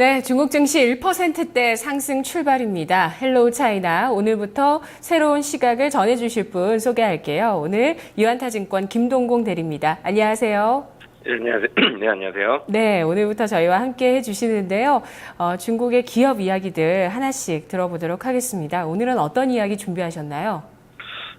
네, 중국 증시 1%대 상승 출발입니다. 헬로우 차이나 오늘부터 새로운 시각을 전해주실 분 소개할게요. 오늘 유안타증권 김동공 대리입니다. 안녕하세요. 네, 안녕하세요. 네, 안녕하세요. 네, 오늘부터 저희와 함께 해주시는데요. 중국의 기업 이야기들 하나씩 들어보도록 하겠습니다. 오늘은 어떤 이야기 준비하셨나요?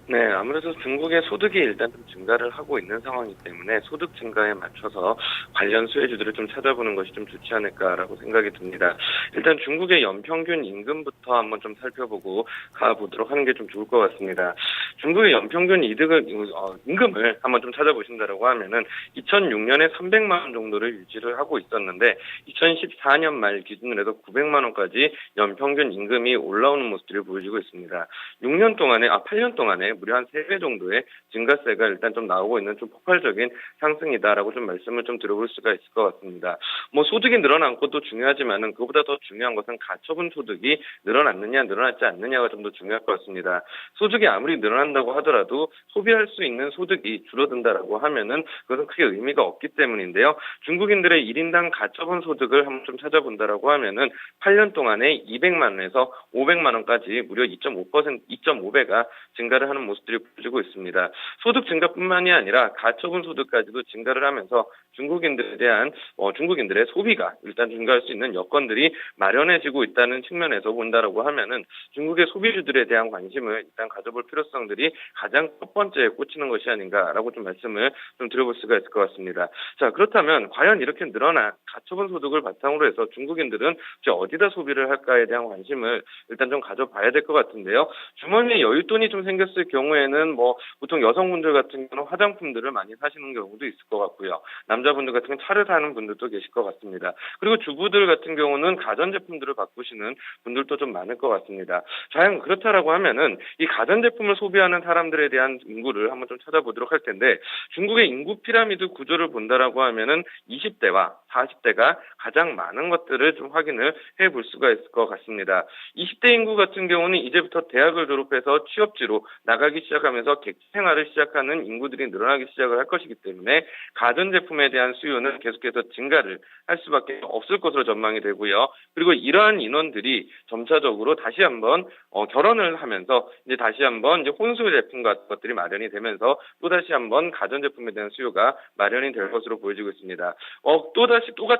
네, 아무래도 중국의 소득이 일단 좀 증가를 하고 있는 상황이기 때문에 소득 증가에 맞춰서 관련 수혜주들을 좀 찾아보는 것이 좀 좋지 않을까라고 생각이 듭니다. 일단 중국의 연평균 임금부터 한번 좀 살펴보고 가보도록 하는 게 좀 좋을 것 같습니다. 중국의 연평균 임금을 한번 좀 찾아보신다라고 하면은 2006년에 300만 원 정도를 유지를 하고 있었는데 2014년 말 기준으로 해서 900만 원까지 연평균 임금이 올라오는 모습들을 보여주고 있습니다. 8년 동안에 무려 한 3배 정도의 증가세가 일단 좀 나오고 있는 좀 폭발적인 상승이다라고 좀 말씀을 좀 드려볼 수가 있을 것 같습니다. 뭐 소득이 늘어난 것도 중요하지만은 그보다 더 중요한 것은 가처분 소득이 늘어났느냐 늘어났지 않느냐가 좀 더 중요할 것 같습니다. 소득이 아무리 늘어난다고 하더라도 소비할 수 있는 소득이 줄어든다라고 하면은 그것은 크게 의미가 없기 때문인데요. 중국인들의 1인당 가처분 소득을 한번 좀 찾아본다라고 하면은 8년 동안에 200만 원에서 500만 원까지 무려 2.5배가 증가를 하는 모습들이 보여지고 있습니다. 소득 증가뿐만이 아니라 가처분 소득까지도 증가를 하면서 중국인들의 소비가 일단 증가할 수 있는 여건들이 마련해지고 있다는 측면에서 본다라고 하면은 중국의 소비주들에 대한 관심을 일단 가져볼 필요성들이 가장 첫 번째에 꽂히는 것이 아닌가라고 좀 말씀을 좀 드려볼 수가 있을 것 같습니다. 자, 그렇다면 과연 이렇게 늘어난 가처분 소득을 바탕으로 해서 중국인들은 어디다 소비를 할까에 대한 관심을 일단 좀 가져봐야 될 것 같은데요. 주머니에 여윳돈이 좀 생겼을 경우에는 보통 여성분들 같은 경우는 화장품들을 많이 사시는 경우도 있을 것 같고요. 남자분들 같은 경우는 차를 사는 분들도 계실 것 같습니다. 그리고 주부들 같은 경우는 가전제품들을 바꾸시는 분들도 좀 많을 것 같습니다. 과연 그렇다라고 하면은 이 가전제품을 소비하는 사람들에 대한 인구를 한번 좀 찾아보도록 할 텐데 중국의 인구 피라미드 구조를 본다라고 하면은 20대와 40대가 가장 많은 것들을 좀 확인을 해볼 수가 있을 것 같습니다. 20대 인구 같은 경우는 이제부터 대학을 졸업해서 취업지로 나가기 시작하면서 객지 생활을 시작하는 인구들이 늘어나기 시작을 할 것이기 때문에 가전제품에 대한 수요는 계속해서 증가를 할 수밖에 없을 것으로 전망이 되고요. 그리고 이러한 인원들이 점차적으로 다시 한번 결혼을 하면서 이제 다시 한번 이제 혼수 제품 같은 것들이 마련이 되면서 또 다시 한번 가전제품에 대한 수요가 마련이 될 것으로 보여지고 있습니다.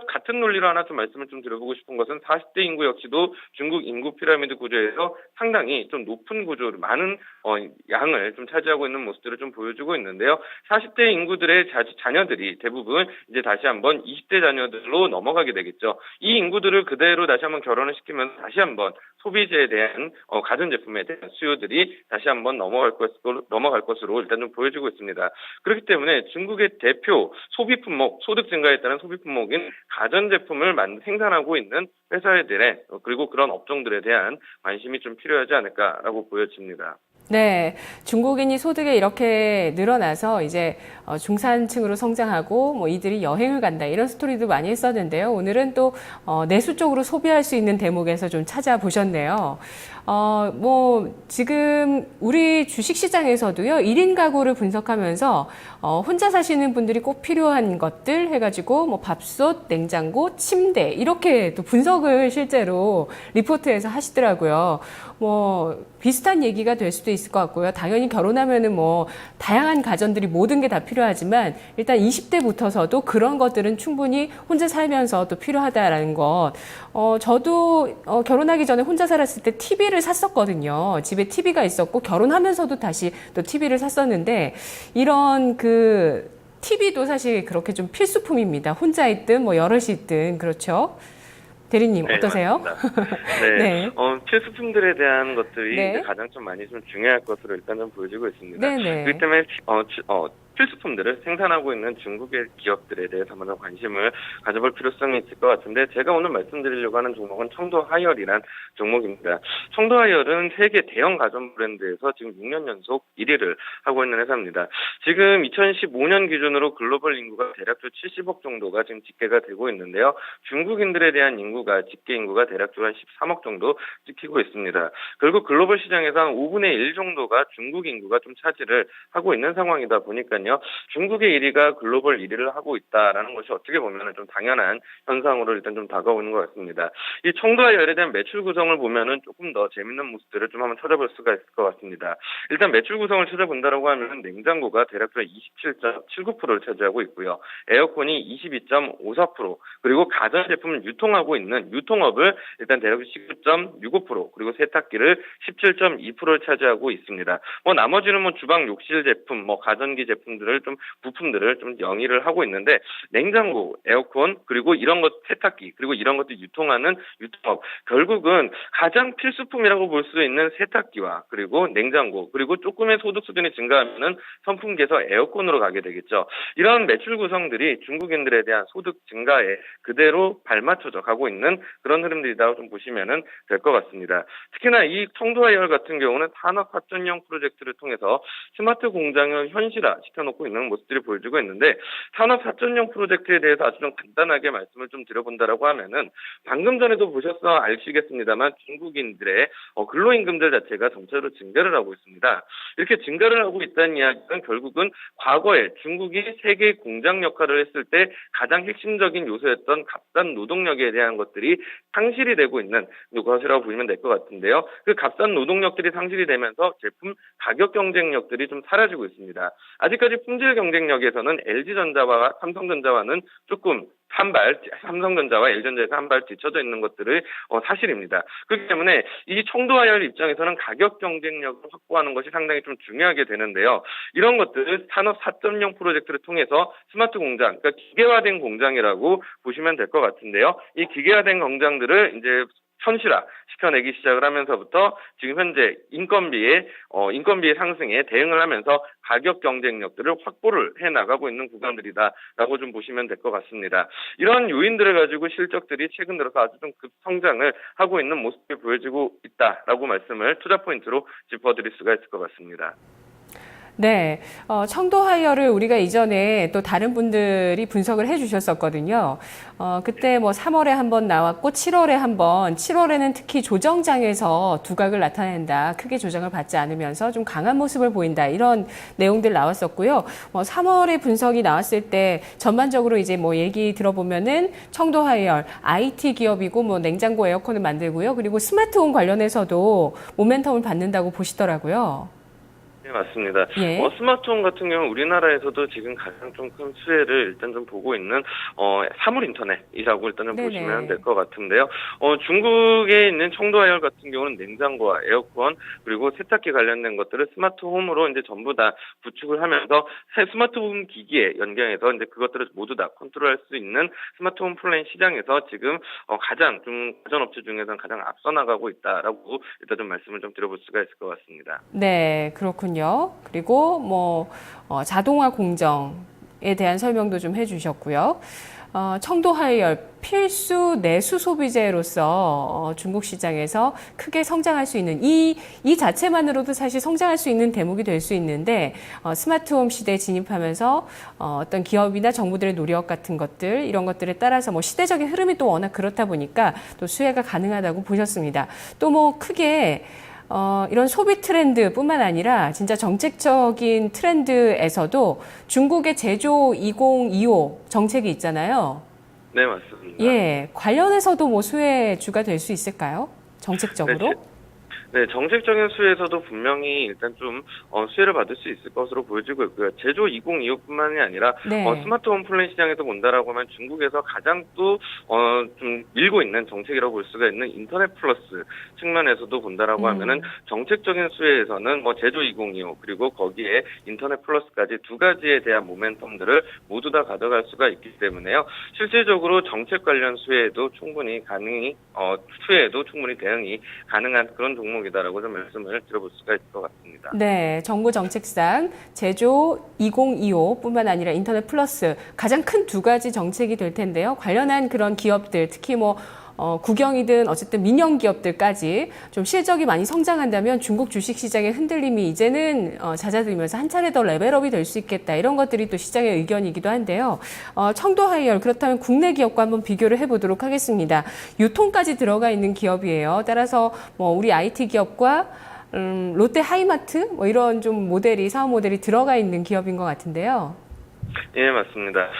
같은 논리로 하나 좀 말씀을 좀 드려보고 싶은 것은 40대 인구 역시도 중국 인구 피라미드 구조에서 상당히 좀 높은 구조로 많은 양을 좀 차지하고 있는 모습들을 좀 보여주고 있는데요. 40대 인구들의 자녀들이 대부분 이제 다시 한번 20대 자녀들로 넘어가게 되겠죠. 이 인구들을 그대로 다시 한번 결혼을 시키면 다시 한번 소비재에 대한 가전제품에 대한 수요들이 다시 한번 넘어갈 것으로 일단 좀 보여지고 있습니다. 그렇기 때문에 중국의 대표 소비 품목, 소득 증가에 따른 소비 품목인 가전제품을 생산하고 있는 회사들의 그리고 그런 업종들에 대한 관심이 좀 필요하지 않을까라고 보여집니다. 네, 중국인이 소득이 이렇게 늘어나서 이제 중산층으로 성장하고 뭐 이들이 여행을 간다 이런 스토리도 많이 했었는데요. 오늘은 또 내수 쪽으로 소비할 수 있는 대목에서 좀 찾아보셨네요. 지금 우리 주식시장에서도요, 1인 가구를 분석하면서 혼자 사시는 분들이 꼭 필요한 것들 해가지고 뭐 밥솥, 냉장고, 침대 이렇게 또 분석을 실제로 리포트에서 하시더라고요. 비슷한 얘기가 될 수도 있을 것 같고요. 당연히 결혼하면은 다양한 가전들이 모든 게 다 필요하지만 일단 20대부터서도 그런 것들은 충분히 혼자 살면서 또 필요하다라는 것. 저도 결혼하기 전에 혼자 살았을 때 TV를 샀었거든요. 집에 TV가 있었고 결혼하면서도 다시 또 TV를 샀었는데 이런 TV도 사실 그렇게 좀 필수품입니다. 혼자 있든 여럿이 있든 그렇죠. 대리님 네, 어떠세요? 맞습니다. 네, 네. 필수품들에 대한 것들이 네. 이제 가장 좀 많이 좀 중요할 것으로 일단 좀 보여지고 있습니다. 그렇기 네네. 때문에 필수품들을 생산하고 있는 중국의 기업들에 대해서 한번 관심을 가져볼 필요성이 있을 것 같은데 제가 오늘 말씀드리려고 하는 종목은 청도 하이얼이란 종목입니다. 청도 하이얼은 세계 대형 가전 브랜드에서 지금 6년 연속 1위를 하고 있는 회사입니다. 지금 2015년 기준으로 글로벌 인구가 대략적으로 70억 정도가 지금 집계가 되고 있는데요. 중국인들에 대한 집계 인구가 대략적으로 한 13억 정도 찍히고 있습니다. 결국 글로벌 시장에서 한 5분의 1 정도가 중국 인구가 좀 차지를 하고 있는 상황이다 보니까요. 보면요. 중국의 1위가 글로벌 1위를 하고 있다라는 것이 어떻게 보면 좀 당연한 현상으로 일단 좀 다가오는 것 같습니다. 이 청도하이얼에 대한 매출 구성을 보면은 조금 더 재밌는 모습들을 좀 한번 찾아볼 수가 있을 것 같습니다. 일단 매출 구성을 찾아본다라고 하면 냉장고가 대략적으로 27.79%를 차지하고 있고요. 에어컨이 22.54%, 그리고 가전제품을 유통하고 있는 유통업을 일단 대략 19.65%, 그리고 세탁기를 17.2%를 차지하고 있습니다. 나머지는 주방 욕실 제품, 가전기 제품들을 부품들을 좀 영위를 하고 있는데, 냉장고, 에어컨, 그리고 이런 것 세탁기, 그리고 이런 것들 유통하는 유통업, 결국은 가장 필수품이라고 볼 수 있는 세탁기와 그리고 냉장고, 그리고 조금의 소득 수준이 증가하면은 선풍기에서 에어컨으로 가게 되겠죠. 이런 매출 구성들이 중국인들에 대한 소득 증가에 그대로 발맞춰져 가고 있는 그런 흐름들이라고 좀 보시면은 될 것 같습니다. 특히나 이 청도하이얼 같은 경우는 산업発전형 프로젝트를 통해서 스마트 공장을 현실화 시켜놓고 있는 모습들이 보여지고 있는데, 산업発전형 프로젝트에 대해서 아주 좀 간단하게 말씀을 좀 드려본다라고 하면은, 방금 전에도 보셔서 아시겠습니다만 중국인들의 근로임금들 자체가 점차로 증가를 하고 있습니다. 이렇게 증가를 하고 있다는 이야기는 결국은 과거에 중국이 세계 공장 역할을 했을 때 가장 핵심적인 요소였던 값싼 노동력에 대한 것들이 상실이 되고 있는 것이라고 보시면 될 것 같은데요. 그 값싼 노동력들이 상실이 되면서 제품 가격 경쟁력들이 좀 사라지고 있습니다. 아직까지 품질 경쟁력에서는 LG전자와 삼성전자와는 조금 삼성전자와 LG전자에서 한 발 뒤쳐져 있는 것들을 사실입니다. 그렇기 때문에 이 청도하이얼 입장에서는 가격 경쟁력을 확보하는 것이 상당히 좀 중요하게 되는데요. 이런 것들을 산업 4.0 프로젝트를 통해서 스마트 공장, 그러니까 기계화된 공장이라고 보시면 될 것 같은데요. 이 기계화된 공장들을 이제 현실화 시켜내기 시작을 하면서부터 지금 현재 인건비의 상승에 대응을 하면서 가격 경쟁력들을 확보를 해 나가고 있는 구간들이다라고 좀 보시면 될 것 같습니다. 이런 요인들을 가지고 실적들이 최근 들어서 아주 좀 급성장을 하고 있는 모습이 보여지고 있다라고 말씀을 투자 포인트로 짚어드릴 수가 있을 것 같습니다. 네, 청도하이얼을 우리가 이전에 또 다른 분들이 분석을 해주셨었거든요. 그때 3월에 한번 나왔고 7월에 한번, 7월에는 특히 조정장에서 두각을 나타낸다, 크게 조정을 받지 않으면서 좀 강한 모습을 보인다, 이런 내용들 나왔었고요. 3월에 분석이 나왔을 때 전반적으로 이제 얘기 들어보면은 청도하이얼 IT 기업이고 냉장고 에어컨을 만들고요. 그리고 스마트홈 관련해서도 모멘텀을 받는다고 보시더라고요. 네, 맞습니다. 예. 스마트홈 같은 경우 우리나라에서도 지금 가장 좀 큰 수혜를 일단 좀 보고 있는 사물 인터넷이라고 일단 좀 보시면 될 것 같은데요. 중국에 있는 청도하이얼 같은 경우는 냉장고와 에어컨, 그리고 세탁기 관련된 것들을 스마트홈으로 이제 전부 다 구축을 하면서 스마트홈 기기에 연결해서 이제 그것들을 모두 다 컨트롤할 수 있는 스마트홈 플랜 시장에서 지금 가장 좀 가전업체 중에서는 가장 앞서 나가고 있다라고 일단 좀 말씀을 좀 드려볼 수가 있을 것 같습니다. 네, 그렇군요. 그리고 자동화 공정에 대한 설명도 좀 해주셨고요. 청도하이얼 필수 내수 소비재로서 중국 시장에서 크게 성장할 수 있는 이 자체만으로도 사실 성장할 수 있는 대목이 될 수 있는데, 스마트홈 시대에 진입하면서 어떤 기업이나 정부들의 노력 같은 것들, 이런 것들에 따라서 시대적인 흐름이 또 워낙 그렇다 보니까 또 수혜가 가능하다고 보셨습니다. 또 크게 이런 소비 트렌드뿐만 아니라 진짜 정책적인 트렌드에서도 중국의 제조 2025 정책이 있잖아요. 네, 맞습니다. 예, 관련해서도 수혜주가 될 수 있을까요? 정책적으로? 네, 정책적인 수혜에서도 분명히 일단 좀 수혜를 받을 수 있을 것으로 보여지고 있고요. 제조 2025뿐만이 아니라 스마트홈 플랜 시장에서 본다라고 하면 중국에서 가장 또 좀 밀고 있는 정책이라고 볼 수가 있는 인터넷 플러스 측면에서도 본다라고 하면은 정책적인 수혜에서는 제조 2025 그리고 거기에 인터넷 플러스까지 두 가지에 대한 모멘텀들을 모두 다 가져갈 수가 있기 때문에요. 실질적으로 정책 관련 수혜에도 충분히 대응이 가능한 그런 종목이다라고 좀 말씀을 드려볼 수가 있을 것 같습니다. 네, 정부 정책상 제조 2025뿐만 아니라 인터넷 플러스 가장 큰 두 가지 정책이 될 텐데요. 관련한 그런 기업들, 특히 국영이든 어쨌든 민영 기업들까지 좀 실적이 많이 성장한다면 중국 주식시장의 흔들림이 이제는 잦아들면서 한 차례 더 레벨업이 될 수 있겠다. 이런 것들이 또 시장의 의견이기도 한데요. 청도하이얼, 그렇다면 국내 기업과 한번 비교를 해보도록 하겠습니다. 유통까지 들어가 있는 기업이에요. 따라서 우리 IT 기업과 롯데 하이마트 뭐 이런 좀 사업 모델이 들어가 있는 기업인 것 같은데요. 예, 맞습니다.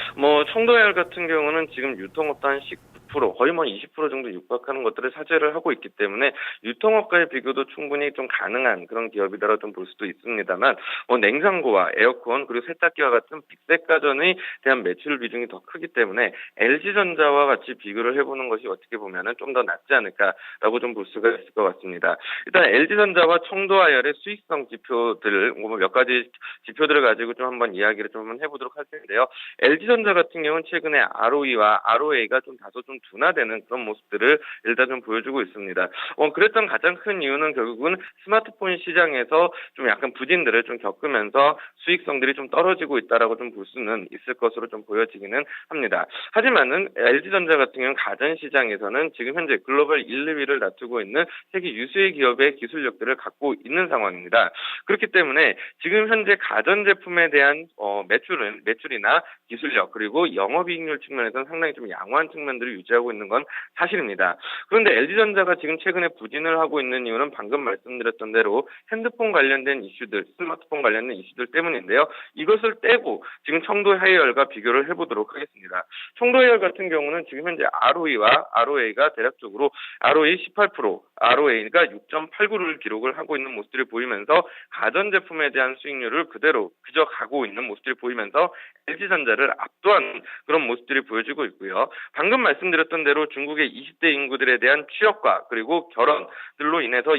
청도해열 같은 경우는 지금 유통업도 한 19%, 거의 20% 정도 육박하는 것들을 차지를 하고 있기 때문에 유통업과의 비교도 충분히 좀 가능한 그런 기업이다라고 좀 볼 수도 있습니다만, 냉장고와 에어컨 그리고 세탁기와 같은 빅색 가전에 대한 매출 비중이 더 크기 때문에 LG전자와 같이 비교를 해보는 것이 어떻게 보면은 좀 더 낫지 않을까라고 좀 볼 수가 있을 것 같습니다. 일단 LG전자와 청도하열의 수익성 지표들, 몇 가지 지표들을 가지고 좀 한번 이야기를 좀 한번 해보도록 할 텐데요. LG전자 같은 경우는 최근에 ROE와 ROA가 좀 다소 좀 둔화되는 그런 모습들을 일단 좀 보여주고 있습니다. 그랬던 가장 큰 이유는 결국은 스마트폰 시장에서 좀 약간 부진들을 좀 겪으면서 수익성들이 좀 떨어지고 있다라고 좀 볼 수는 있을 것으로 좀 보여지기는 합니다. 하지만은 LG전자 같은 경우는 가전 시장에서는 지금 현재 글로벌 1, 2위를 다투고 있는 세계 유수의 기업의 기술력들을 갖고 있는 상황입니다. 그렇기 때문에 지금 현재 가전제품에 대한 매출이나 기술력 그리고 영업이익률 측면에서는 상당히 좀 양호한 측면들을 유지하고 있는 건 사실입니다. 그런데 LG전자가 지금 최근에 부진을 하고 있는 이유는 방금 말씀드렸던 대로 핸드폰 관련된 이슈들, 스마트폰 관련된 이슈들 때문인데요. 이것을 떼고 지금 청도해열과 비교를 해보도록 하겠습니다. 청도해열 같은 경우는 지금 현재 ROE와 ROA가 대략적으로 ROE 18%, ROA가 6.89를 기록을 하고 있는 모습들이 보이면서 가전제품에 대한 수익률을 그대로 그저 가고 있는 모습들이 보이면서 LG전자를 압도하는 그런 모습들이 보여지고 있고요. 방금 말씀드렸던 대로 중국의 20대 인구들에 대한 취업과 그리고 결혼들로 인해서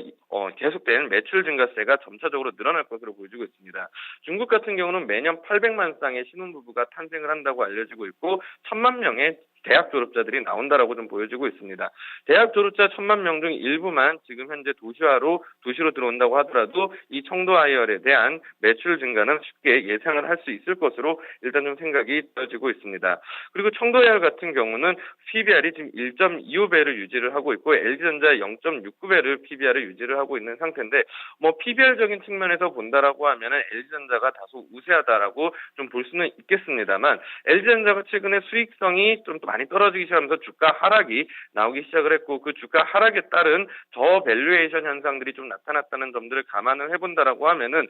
계속된 매출 증가세가 점차적으로 늘어날 것으로 보여지고 있습니다. 중국 같은 경우는 매년 800만 쌍의 신혼부부가 탄생을 한다고 알려지고 있고 1000만 명의 대학 졸업자들이 나온다라고 좀 보여지고 있습니다. 대학 졸업자 1000만 명 중 일부만 지금 현재 도시로 들어온다고 하더라도 이 청도하이얼에 대한 매출 증가는 쉽게 예상을 할 수 있을 것으로 일단 좀 생각이 되어지고 있습니다. 그리고 청도하이얼 같은 경우는 PBR이 지금 1.25배를 유지를 하고 있고 LG전자 0.69배를 PBR을 유지를 하고 있는 상태인데 PBR적인 측면에서 본다라고 하면은 LG전자가 다소 우세하다라고 좀 볼 수는 있겠습니다만 LG전자가 최근에 수익성이 좀 많이 떨어지기 시작하면서 주가 하락이 나오기 시작을 했고 그 주가 하락에 따른 저밸류에이션 현상들이 좀 나타났다는 점들을 감안을 해본다라고 하면은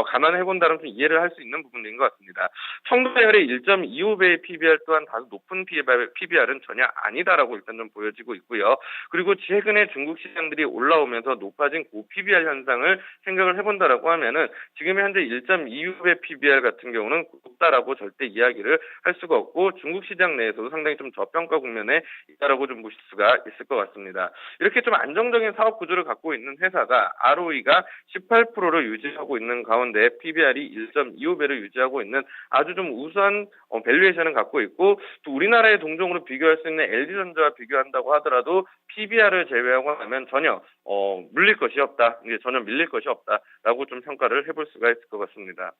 감안해본다면 좀 이해를 할 수 있는 부분인 것 같습니다. 청도해열의 1.25배의 PBR 또한 다소 높은 PBR은 전혀 아니다라고 일단 좀 보여지고 있고요. 그리고 최근에 중국 시장들이 올라오면서 높아진 고 PBR 현상을 생각을 해본다라고 하면은 지금 현재 1.25배 PBR 같은 경우는 높다라고 절대 이야기를 할 수가 없고 중국 시장 내에서도 상당히 좀 저평가 국면에 있다라고 좀 보실 수가 있을 것 같습니다. 이렇게 좀 안정적인 사업 구조를 갖고 있는 회사가 ROE가 18%를 유지하고 있는 가운데 PBR이 1.25배를 유지하고 있는 아주 좀 우수한 밸류에이션을 갖고 있고 또 우리나라의 동종으로 비교할 수 있는 LG전자와 비교한다고 하더라도 PBR을 제외하고 나면 전혀 물릴 것이 없다. 이게 전혀 밀릴 것이 없다라고 좀 평가를 해볼 수가 있을 것 같습니다.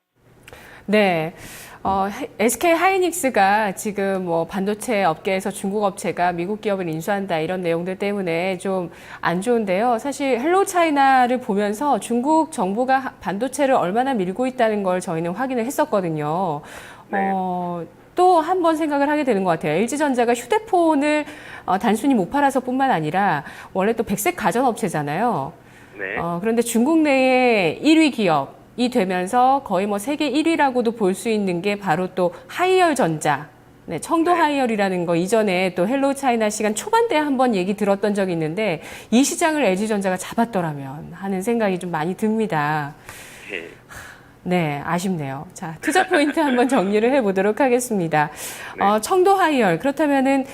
네. SK 하이닉스가 지금 반도체 업계에서 중국 업체가 미국 기업을 인수한다 이런 내용들 때문에 좀 안 좋은데요. 사실 헬로 차이나를 보면서 중국 정부가 반도체를 얼마나 밀고 있다는 걸 저희는 확인을 했었거든요. 네. 또 한 번 생각을 하게 되는 것 같아요. LG전자가 휴대폰을 단순히 못 팔아서 뿐만 아니라 원래 또 백색 가전업체잖아요. 네. 그런데 중국 내의 1위 기업이 되면서 거의 세계 1위라고도 볼 수 있는 게 바로 또 하이얼전자. 네, 청도 하이얼이라는 거 이전에 또 헬로 차이나 시간 초반대에 한번 얘기 들었던 적이 있는데 이 시장을 LG전자가 잡았더라면 하는 생각이 좀 많이 듭니다. 네. 네, 아쉽네요. 자, 투자 포인트 한번 정리를 해보도록 하겠습니다. 네. 청도 하이얼, 그렇다면은,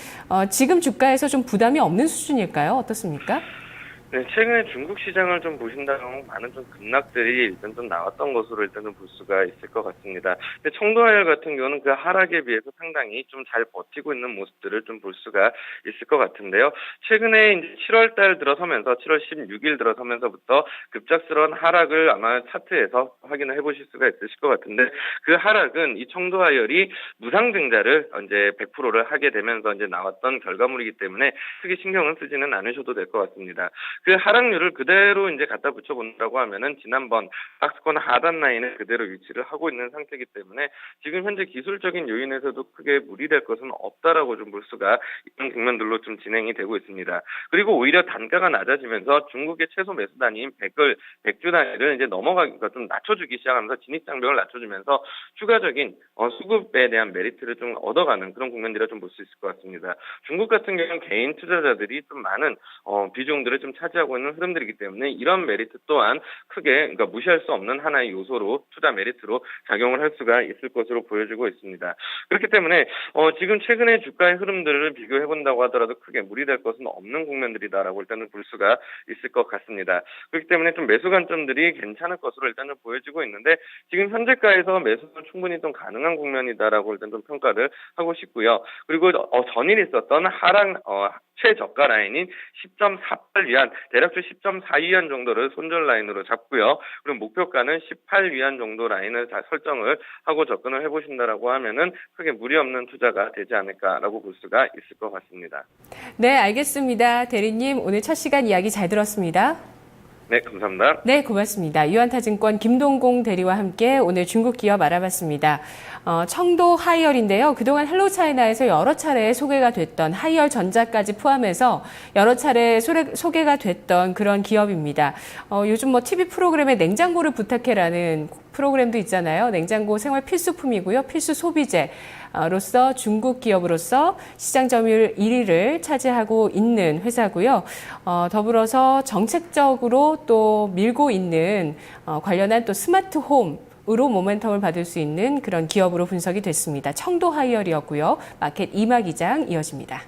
지금 주가에서 좀 부담이 없는 수준일까요? 어떻습니까? 네, 최근에 중국 시장을 좀 보신다면 많은 좀 급락들이 일단 좀 나왔던 것으로 일단 좀 볼 수가 있을 것 같습니다. 근데 청도하열 같은 경우는 그 하락에 비해서 상당히 좀 잘 버티고 있는 모습들을 좀 볼 수가 있을 것 같은데요. 최근에 이제 7월 달 들어서면서 7월 16일 들어서면서부터 급작스러운 하락을 아마 차트에서 확인을 해보실 수가 있으실 것 같은데 그 하락은 이 청도하열이 무상증자를 이제 100%를 하게 되면서 이제 나왔던 결과물이기 때문에 크게 신경을 쓰지는 않으셔도 될 것 같습니다. 그 하락률을 그대로 이제 갖다 붙여본다고 하면은 지난번 박스권 하단 라인을 그대로 위치를 하고 있는 상태이기 때문에 지금 현재 기술적인 요인에서도 크게 무리될 것은 없다라고 좀 볼 수가 이런 국면들로 좀 진행이 되고 있습니다. 그리고 오히려 단가가 낮아지면서 중국의 최소 매수 단위인 100주 단위를 이제 넘어가기가 좀 낮춰주기 시작하면서 진입 장벽을 낮춰주면서 추가적인 수급에 대한 메리트를 좀 얻어가는 그런 국면들을 좀 볼 수 있을 것 같습니다. 중국 같은 경우는 개인 투자자들이 좀 많은 비중들을 좀 차지하고 있는 흐름들이기 때문에 이런 메리트 또한 크게 그러니까 무시할 수 없는 하나의 요소로 투자 메리트로 작용을 할 수가 있을 것으로 보여지고 있습니다. 그렇기 때문에 지금 최근의 주가의 흐름들을 비교해 본다고 하더라도 크게 무리될 것은 없는 국면들이다라고 일단은 볼 수가 있을 것 같습니다. 그렇기 때문에 좀 매수 관점들이 괜찮을 것으로 일단은 보여지고 있는데 지금 현재가에서 매수는 충분히 좀 가능한 국면이다라고 일단 좀 평가를 하고 싶고요. 그리고 전일 있었던 하락 최저가 라인인 10.48위안, 대략적 10.4위안 정도를 손절 라인으로 잡고요. 그리고 목표가는 18위안 정도 라인을 다 설정을 하고 접근을 해보신다라고 하면은 크게 무리 없는 투자가 되지 않을까라고 볼 수가 있을 것 같습니다. 네, 알겠습니다. 대리님, 오늘 첫 시간 이야기 잘 들었습니다. 네, 감사합니다. 네, 고맙습니다. 유한타증권 김동공 대리와 함께 오늘 중국 기업 알아봤습니다. 청도 하이얼인데요. 그동안 헬로차이나에서 여러 차례 소개가 됐던 하이얼 전자까지 포함해서 여러 차례 소개가 됐던 그런 기업입니다. 요즘 뭐 TV 프로그램에 냉장고를 부탁해라는 프로그램도 있잖아요. 냉장고 생활 필수품이고요. 필수 소비재. 로서 중국 기업으로서 시장 점유율 1위를 차지하고 있는 회사고요. 더불어서 정책적으로 또 밀고 있는 관련한 또 스마트 홈으로 모멘텀을 받을 수 있는 그런 기업으로 분석이 됐습니다. 청도 하이얼이었고요. 마켓 이마 기장 이어집니다.